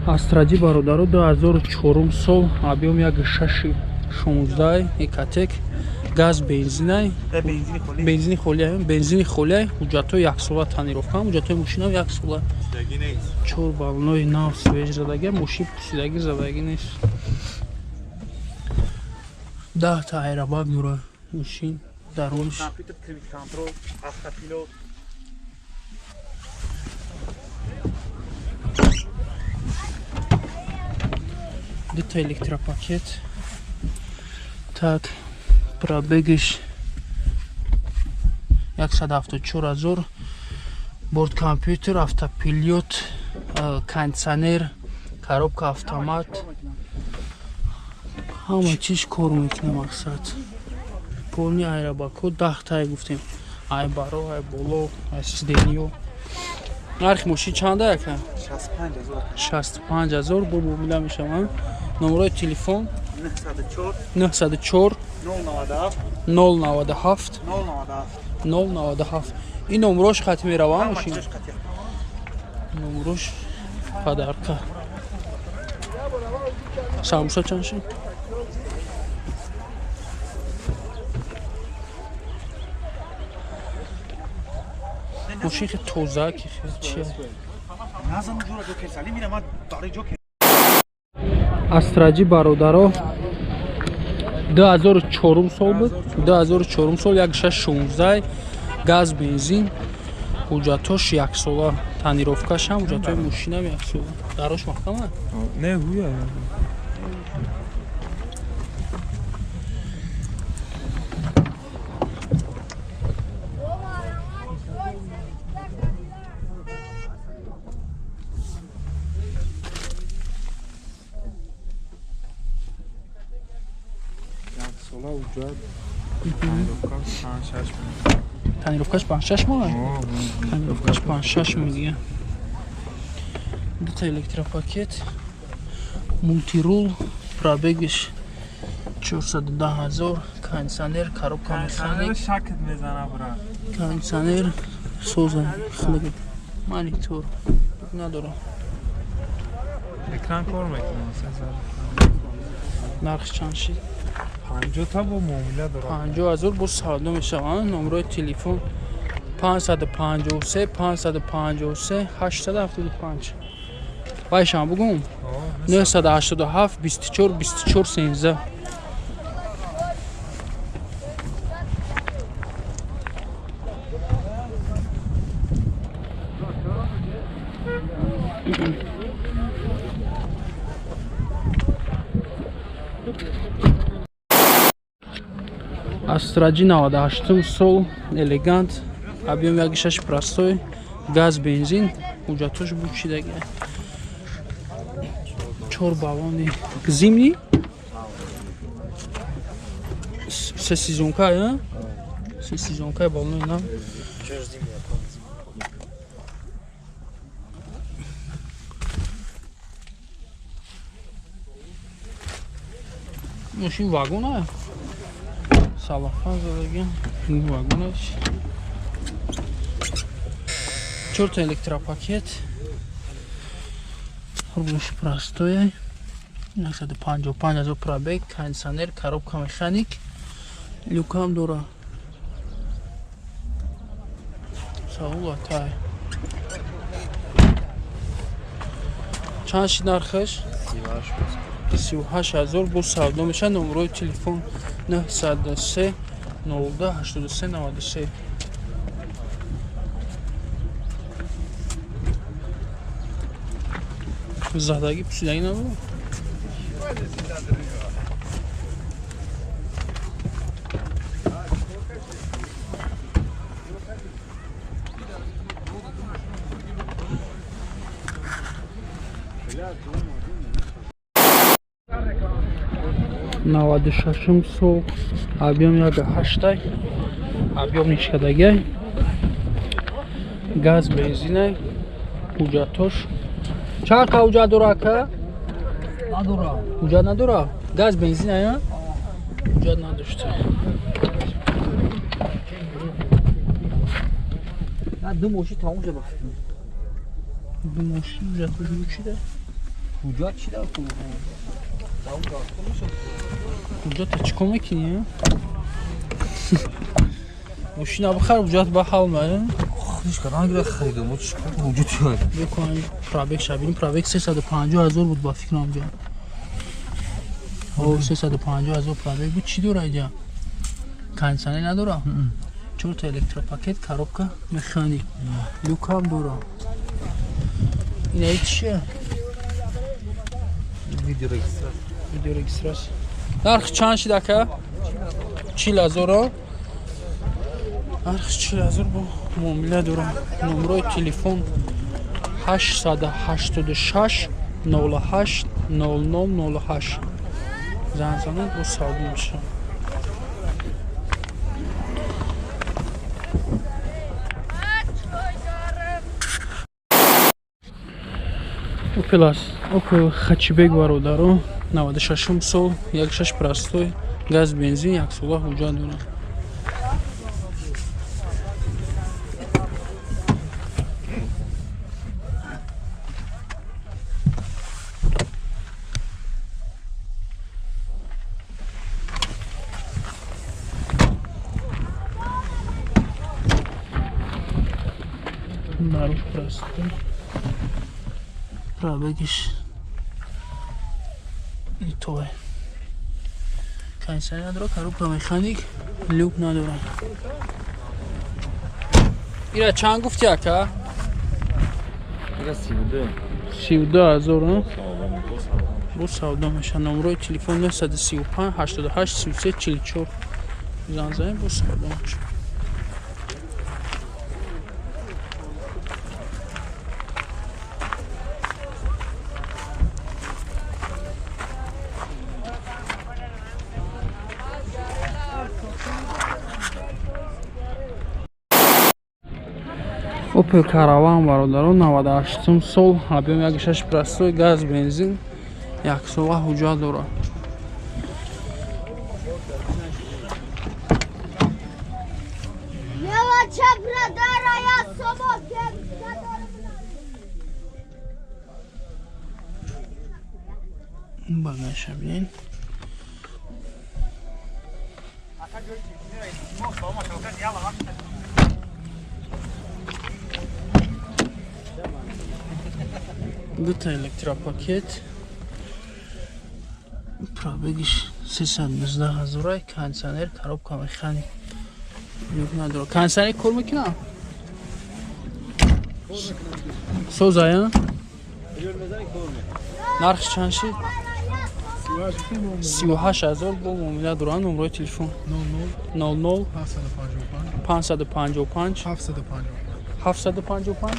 Астради бародаро 2004 сол объем 1.616 экатек газ бензинай бензини холияй ҳуҷҷатҳои 1 сола танировка ҳуҷҷатҳои мошинам 1 сола 4 баллони нав свеж задаги мошин пусидаги задаги нест 10 та айрабаг дура мошин дарунш компютер климат контрол автопилот. Это электропакет. Так, пробегиш 174 000, борт компьютер, автопилот, кондиционер, коробка автомат. Ҳама чиз кор мекунем мақсад. Полни айрабако 10 та гуфтем. Ай баро, ай боло, ай сидениё. Нархи мошин чанда яка? 65000 65 000 бо мобила мешавам. Номерои телефон 904 097 097. Ин номерош хати меравам мошин. Номерош падарка. Самуша чанши? мошин хеле тоза ки чия астраҷи бародаро 2004 сол буд 2004 сол 1.616 газ бензин ҳуҷҷатош 1 сола танировкашам ҳуҷҷатҳои мошинам 1 сола дарош махтама не ҳуя танировкаш 5-6 моҳ танировкаш 5-6 мегия дута электропакет мултирул пробегиш 410 000 кондиционер коробка механик кондиционер соза хлеб монитор надорам экран кор мекунад нарх чанд шид 50 та бо муомила дорад 50000 бо савдо мешаванд номерои телефон 553 553 875 вайшам бугум 987 24 24 13 астраҷи 98 сол элегант объем 1.6 простой газ бензин ҳуҷҷатош бучидаги 4 баллони зимни 3 сезонка баллони нав мошин вагона салафан задаги вагонаш 4 та электропакет руш простой 155 000 пробег кондиционер коробка механик люкам дора саулатай чанд шид нархаш 38000 бо савдо мешавад номерои телефон 903 02 83 93 задаги пусидаги набуд наваду шашум сол объем 1.8 объем нишкадаги газ бензинай ҳуҷҷатош чанд ка ҳуҷҷат дора ака ҳуҷҷат надора газ бензинай ҳуҷҷат надошта ду мошин тамом шуда ду мошин ҳуҷҷатош бучида حجات چی دار کنم؟ حجات چیکار میکنی؟ ماشین بخر حجات با حال میاد. خودش کاران گره خریدم. ما چیکار حجاتی هست؟ بکنیم پرابک شبیه پرابک 350,000 بود با فکرم بیاد. او 350,000 پرابک بود چی داره اینجا؟ کانسانی نداره. 4 تا الکتروپاکت коробка مکانیک. لوک هم داره. این چیه؟ ویدیو رегистрация. Нарх чанд шуда ка? 40,000. Нарх 40,000 бо муомила дорам. Номерои телефон 886 08 0008. Зан занед бо савдо мешавад. Opel Хачибек бародаро 96 сол 1.6 простой газ бензин 1 сола ҳуҷҷат дорад. Маруф простой. Пробегиш и то е. Кайсани надора, коробка механик, люк надора. Ира чанд гуфти ака? Ира 32. 32,000. Бо савдо мешавад. Номерои телефон 935 88 33 44. Зан занед бо савдо мешавад. Opel Caravan бародарон 98 сол объем 1.6 простой газ бензин 1 сола ҳуҷҷат дорад. Багажа бин. Ду та электропакет. Пробегиш 319,000. Кондиционер, коробка механик. Люк надора. Кондиционер кор мекунам? Созая? Нарх чанд шид? 38,000 бо муомила доранд. Номерои телефон 00 555 755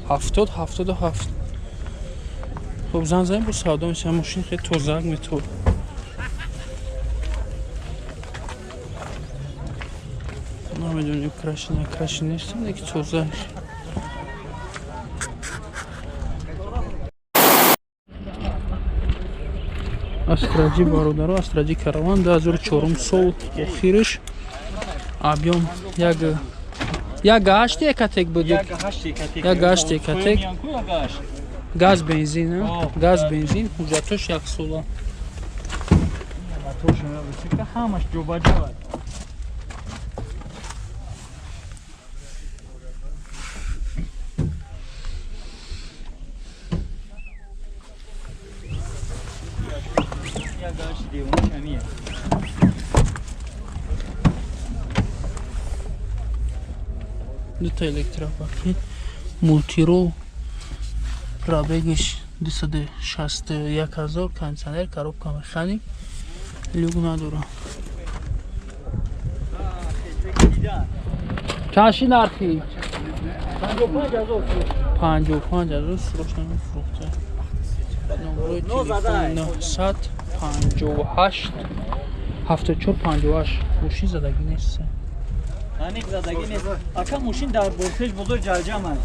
77. خب زن زنیم با ساده میشه. ماشین خیلی توزک میتور. نمیدونیم کرشی نیستم دیگه توزک. Астраджи бародаро, Астраджи Караван 2004 сол охириш. Объем як гашт екатек буд. Як гашт екатек. Газ бензин, газ бензин, ҳуҷҷатош 1 сола. ҳамаш ҷобаҷо. Ду та электропакет мултирол пробегиш 261,000. кондиционер, коробка механик, люк надора. чаши нархи 55,000 срочно фрукта. Номерои телефон 958 7458. гӯши задагӣ нест. Аник задагӣ нест. Ака мошин дар бортеш бузур ҷаҷам аст.